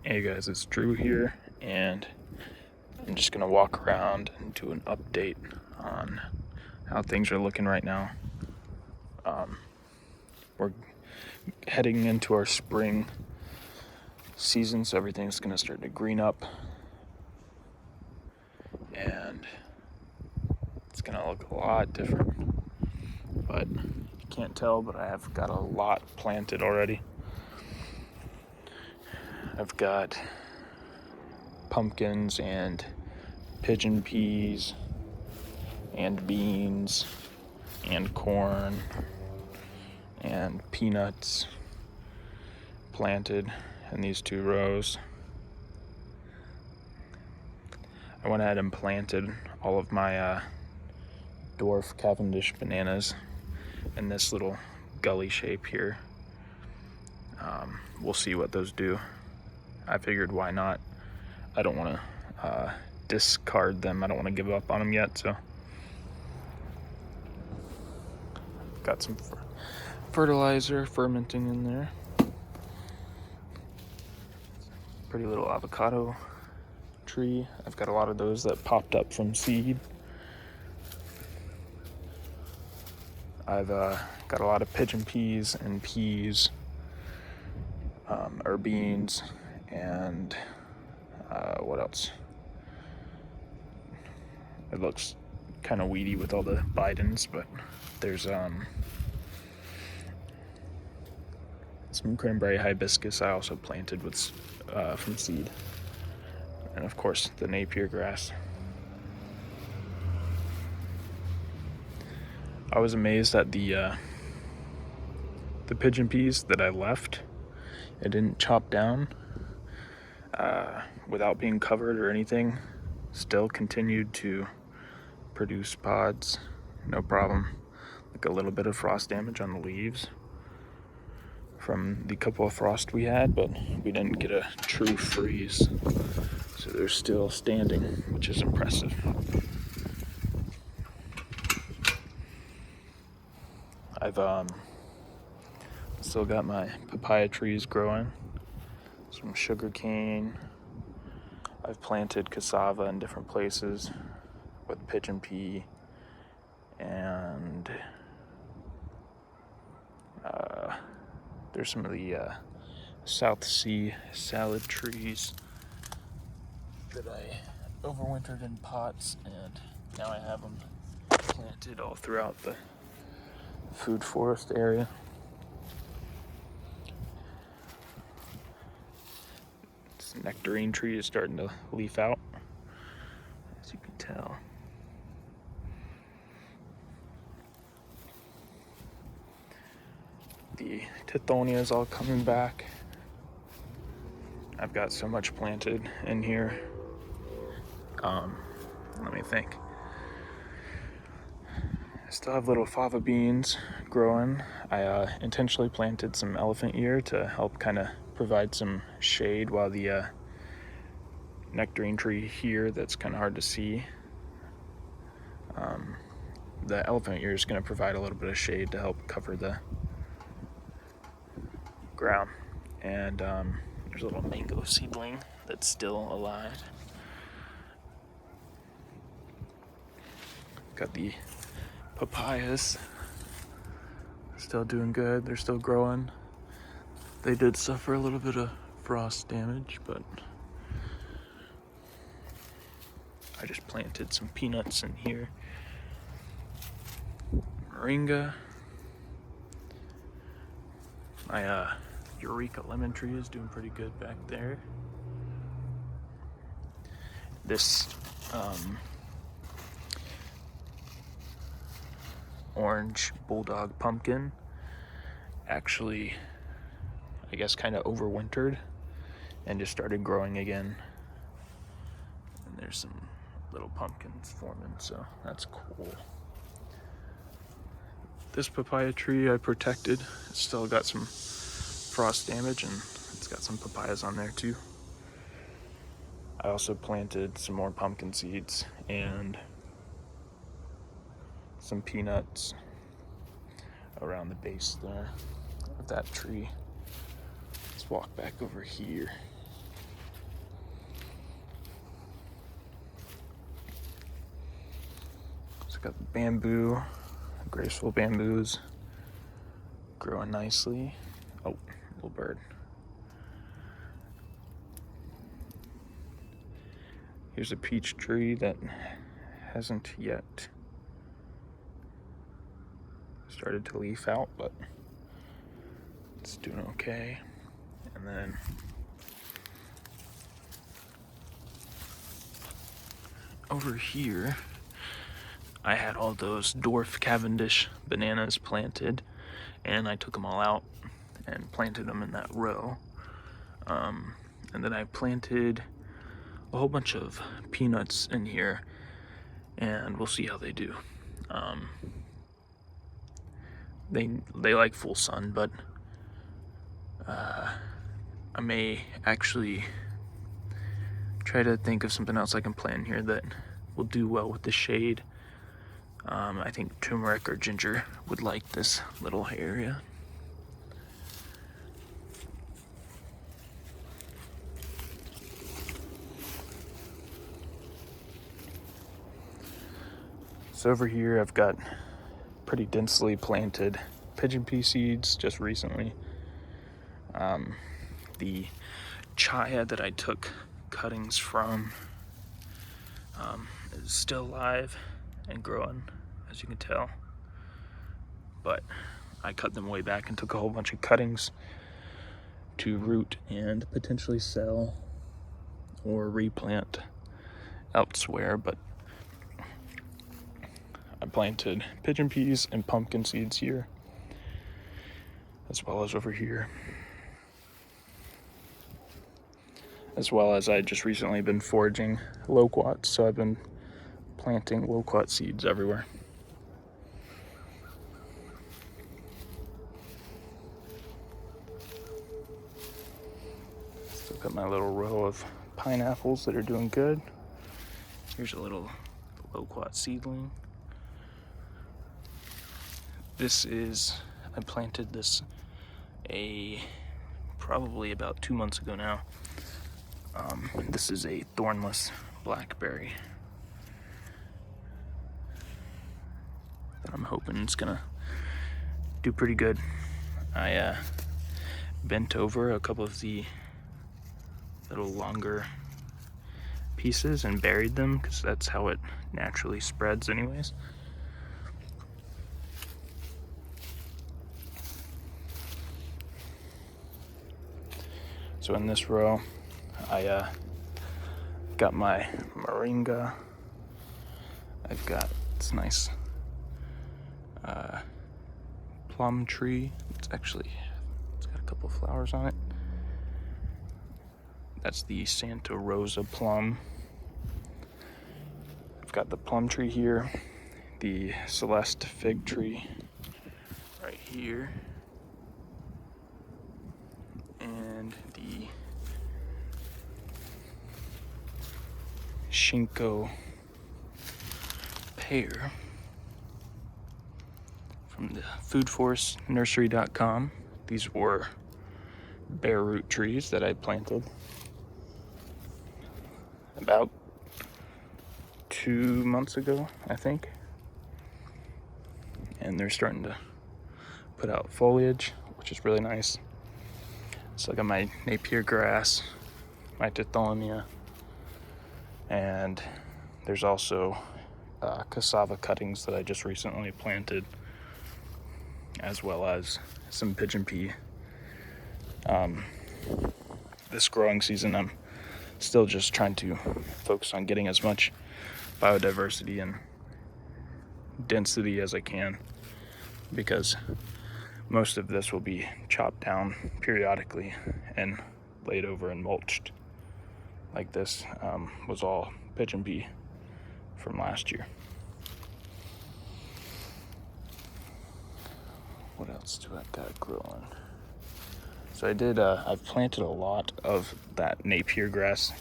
Hey guys, it's Drew here, and I'm just gonna walk around and do an update on how things are looking right now. We're heading into our spring season, so everything's gonna start to green up, and it's gonna look a lot different. But you can't tell, but I have got a lot planted already. I've got pumpkins and pigeon peas and beans and corn and peanuts planted in these 2 rows. I went ahead and planted all of my dwarf Cavendish bananas in this little gully shape here. We'll see what those do. I figured why not. I don't want to discard them. I don't want to give up on them yet, so got some fertilizer fermenting in there. Pretty little avocado tree. I've got a lot of those that popped up from seed. I've got a lot of pigeon peas and peas, or beans, and what else? It looks kind of weedy with all the Bidens, but there's some cranberry hibiscus I also planted with from seed, and of course the Napier grass. I was amazed at the pigeon peas that I left. I didn't chop down without being covered or anything. Still continued to produce pods, no problem. Like a little bit of frost damage on the leaves from the couple of frost we had, but we didn't get a true freeze, so they're still standing, which is impressive. I've still got my papaya trees growing, some sugar cane. I've planted cassava in different places with pigeon pea, and there's some of the South Sea salad trees that I overwintered in pots, and now I have them planted all throughout the food forest area. This nectarine tree is starting to leaf out, as you can tell. The tithonia is all coming back. I've got so much planted in here. Let me think. I still have little fava beans growing. I intentionally planted some elephant ear to help kind of provide some shade while the nectarine tree here that's kind of hard to see. The elephant ear is going to provide a little bit of shade to help cover the ground. And there's a little mango seedling that's still alive. Got the papayas still doing good. They're still growing. They did suffer a little bit of frost damage, but I just planted some peanuts in here. Moringa. My Eureka lemon tree is doing pretty good back there. This orange bulldog pumpkin actually, I guess, kind of overwintered and just started growing again. And there's some little pumpkins forming, so that's cool. This papaya tree I protected. It's still got some frost damage, and it's got some papayas on there too. I also planted some more pumpkin seeds and some peanuts around the base there of that tree. Let's walk back over here. got the bamboo, graceful bamboos growing nicely. Oh, little bird. Here's a peach tree that hasn't yet started to leaf out, but it's doing okay. And then over here, I had all those dwarf Cavendish bananas planted, and I took them all out and planted them in that row. And then I planted a whole bunch of peanuts in here, and we'll see how they do. They like full sun, but I may actually try to think of something else I can plant here that will do well with the shade. I think turmeric or ginger would like this little area. So over here I've got pretty densely planted pigeon pea seeds just recently. The chaya that I took cuttings from is still alive and growing, as you can tell, but I cut them way back and took a whole bunch of cuttings to root and potentially sell or replant elsewhere. But I planted pigeon peas and pumpkin seeds here, as well as over here, as well as I just recently been foraging loquats, so I've been planting loquat seeds everywhere. Still got my little row of pineapples that are doing good. Here's a little loquat seedling. I planted this probably about 2 months ago now. This is a thornless blackberry that I'm hoping it's gonna do pretty good. I bent over a couple of the little longer pieces and buried them because that's how it naturally spreads anyways. So in this row, I got my moringa. I've got this nice plum tree. It's got a couple of flowers on it. That's the Santa Rosa plum. I've got the plum tree here, the Celeste fig tree right here, and the Shinko pear from the foodforestnursery.com. These were bare root trees that I planted about 2 months ago, I think. And they're starting to put out foliage, which is really nice. So I got my Napier grass, my Tithonia, and there's also cassava cuttings that I just recently planted, as well as some pigeon pea. This growing season, I'm still just trying to focus on getting as much biodiversity and density as I can, because most of this will be chopped down periodically and laid over and mulched. Like this was all pigeon pea from last year. What else do I got growing? So I've planted a lot of that Napier grass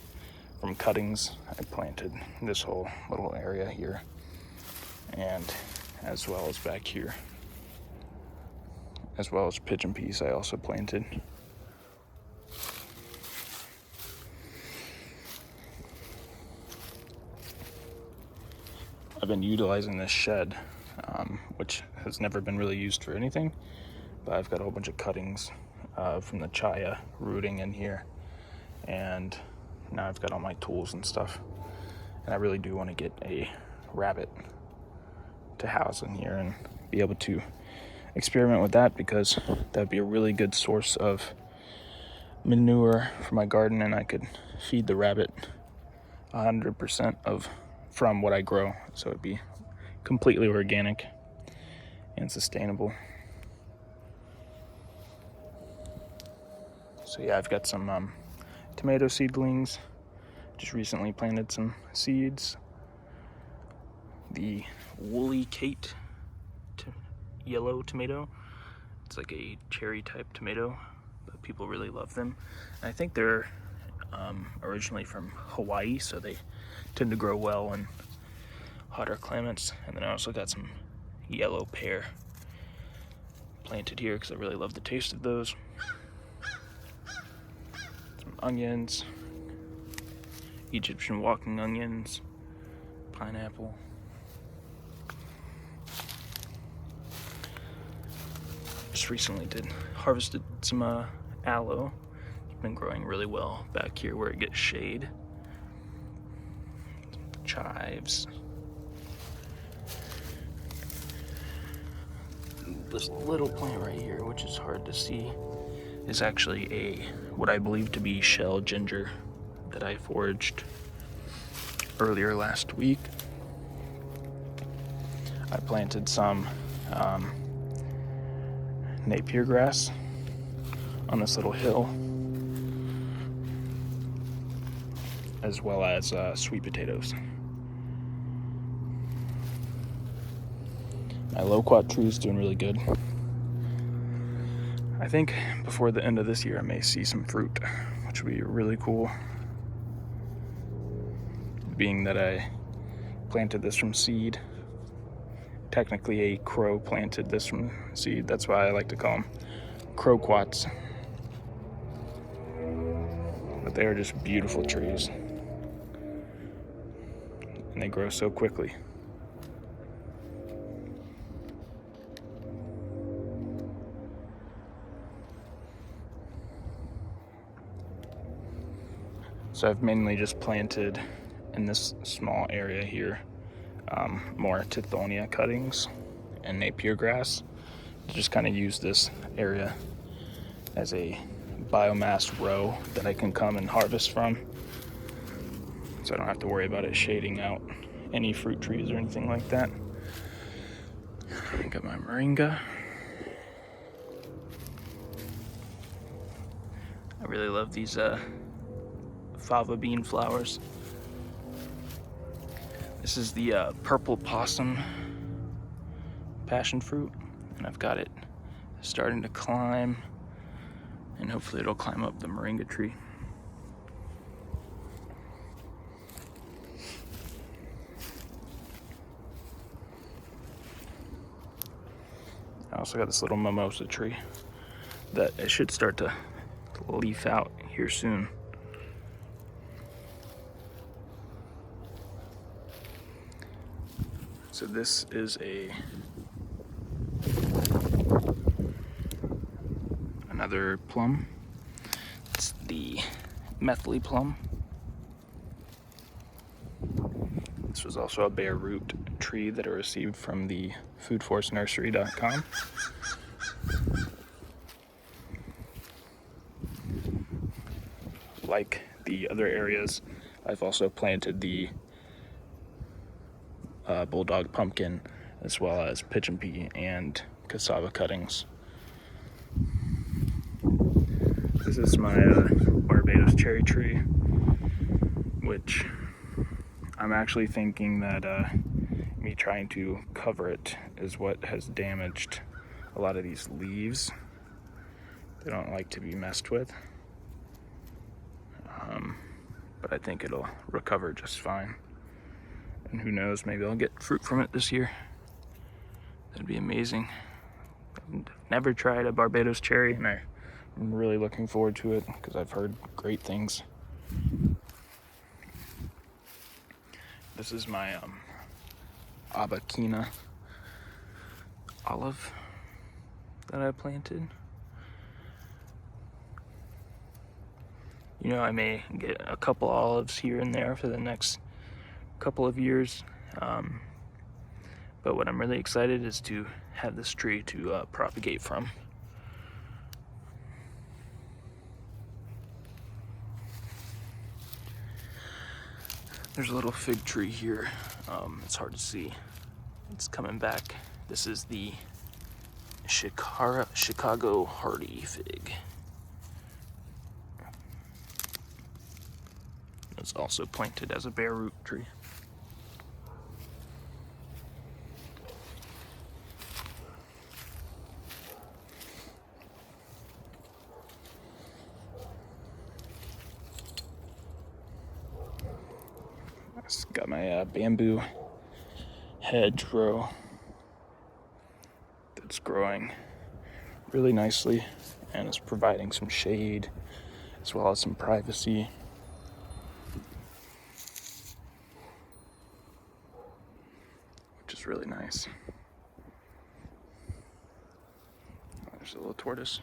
from cuttings. I planted this whole little area here, and as well as back here, as well as pigeon peas I also planted. I've been utilizing this shed, which has never been really used for anything, but I've got a whole bunch of cuttings from the chaya rooting in here, and now I've got all my tools and stuff, and I really do want to get a rabbit to house in here and be able to experiment with that, because that would be a really good source of manure for my garden, and I could feed the rabbit 100% from what I grow, so it'd be completely organic and sustainable. So yeah, I've got some tomato seedlings. Just recently planted some seeds. The Woolly Kate yellow tomato. It's like a cherry type tomato, but people really love them. And I think they're originally from Hawaii, so they tend to grow well in hotter climates. And then I also got some yellow pear planted here because I really love the taste of those. Some onions, Egyptian walking onions, pineapple. Just recently harvested some aloe. It's been growing really well back here where it gets shade. Some chives. This little plant right here, which is hard to see, is actually what I believe to be shell ginger that I foraged earlier last week. I planted some Napier grass on this little hill, as well as sweet potatoes. My loquat tree is doing really good. I think before the end of this year I may see some fruit, which would be really cool, being that I planted this from seed. Technically a crow planted this from seed. That's why I like to call them croquats. But they are just beautiful trees, and they grow so quickly. So I've mainly just planted in this small area here more Tithonia cuttings and Napier grass to just kind of use this area as a biomass row that I can come and harvest from, so I don't have to worry about it shading out any fruit trees or anything like that. I got my moringa. I really love these fava bean flowers. This is the purple possum passion fruit, and I've got it starting to climb, and hopefully it'll climb up the moringa tree. I also got this little mimosa tree that it should start to leaf out here soon. So this is another plum. It's the Methley plum. This was also a bare root tree that I received from the foodforcenursery.com. Like the other areas, I've also planted the bulldog pumpkin, as well as pigeon pea and cassava cuttings. This is my Barbados cherry tree, which I'm actually thinking that me trying to cover it is what has damaged a lot of these leaves. They don't like to be messed with, but I think it'll recover just fine. And who knows, maybe I'll get fruit from it this year. That'd be amazing. I've never tried a Barbados cherry, and I'm really looking forward to it because I've heard great things. This is my Abakina olive that I planted. You know, I may get a couple olives here and there for the next couple of years. But what I'm really excited is to have this tree to propagate from. There's a little fig tree here. It's hard to see. It's coming back. This is the Chicago hardy fig. It's also planted as a bare root tree. Got my bamboo hedgerow that's growing really nicely and is providing some shade as well as some privacy. Which is really nice. There's a little tortoise.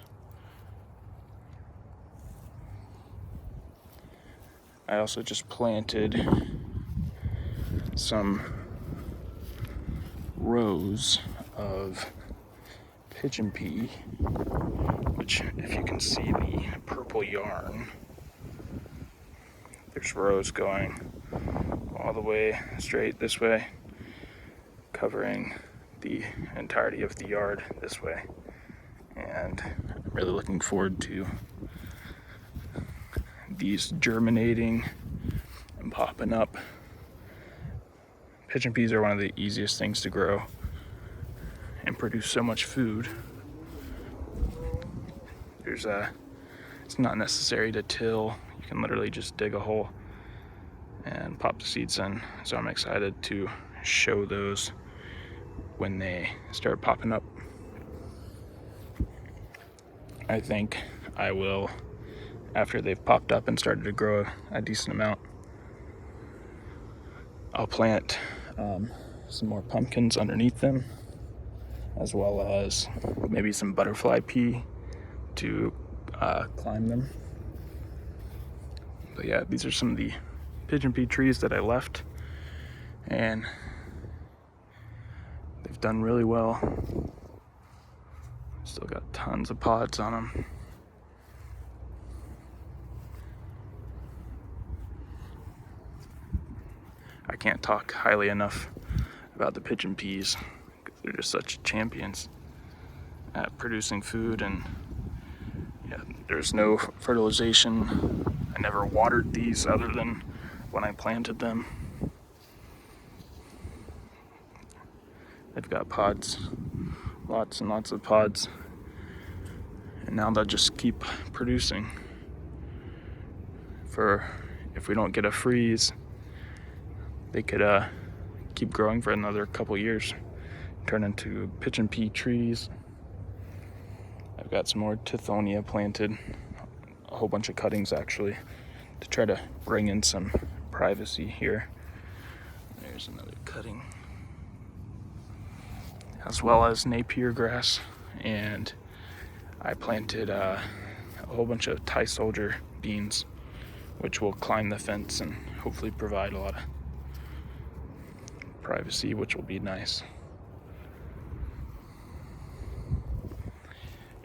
I also just planted some rows of pigeon pea, which, if you can see the purple yarn, there's rows going all the way straight this way, covering the entirety of the yard this way. And I'm really looking forward to these germinating and popping up. Pigeon peas are one of the easiest things to grow and produce so much food. It's not necessary to till. You can literally just dig a hole and pop the seeds in. So I'm excited to show those when they start popping up. I think I will, after they've popped up and started to grow a decent amount, I'll plant some more pumpkins underneath them, as well as maybe some butterfly pea to climb them. But yeah, these are some of the pigeon pea trees that I left, and they've done really well. Still got tons of pods on them. I can't talk highly enough about the pigeon peas. They're just such champions at producing food, and yeah, there's no fertilization. I never watered these other than when I planted them. They've got pods, lots and lots of pods, and now they'll just keep producing. If we don't get a freeze, they could keep growing for another couple years, turn into pigeon pea trees. I've got some more Tithonia planted, a whole bunch of cuttings actually, to try to bring in some privacy here. There's another cutting, as well as Napier grass, and I planted a whole bunch of Thai soldier beans, which will climb the fence and hopefully provide a lot of privacy, which will be nice.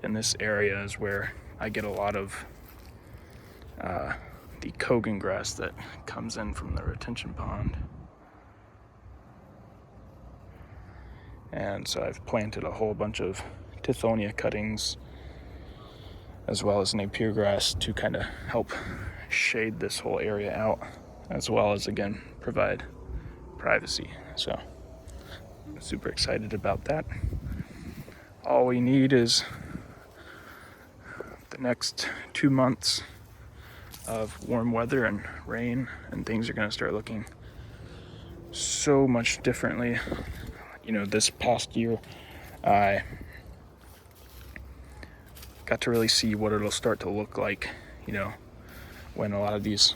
In this area is where I get a lot of the Kogan grass that comes in from the retention pond. And so I've planted a whole bunch of Tithonia cuttings as well as Napier grass to kind of help shade this whole area out, as well as, again, provide privacy. So I'm super excited about that. All we need is the next 2 months of warm weather and rain, and things are going to start looking so much differently. You know, this past year I got to really see what it'll start to look like, you know, when a lot of these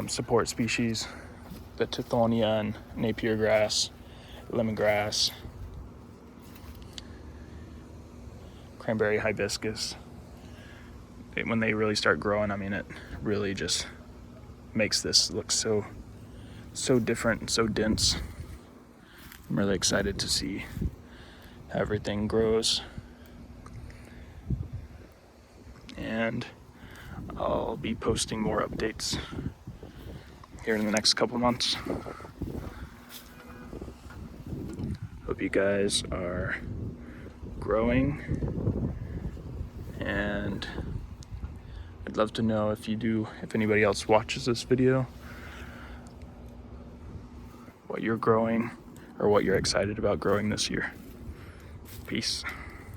support species the Tithonia and Napier grass, lemongrass, cranberry hibiscus. When they really start growing, I mean, it really just makes this look so different and so dense. I'm really excited to see how everything grows. And I'll be posting more updates here in the next couple months. Hope you guys are growing, and I'd love to know if anybody else watches this video, what you're growing or what you're excited about growing this year. Peace.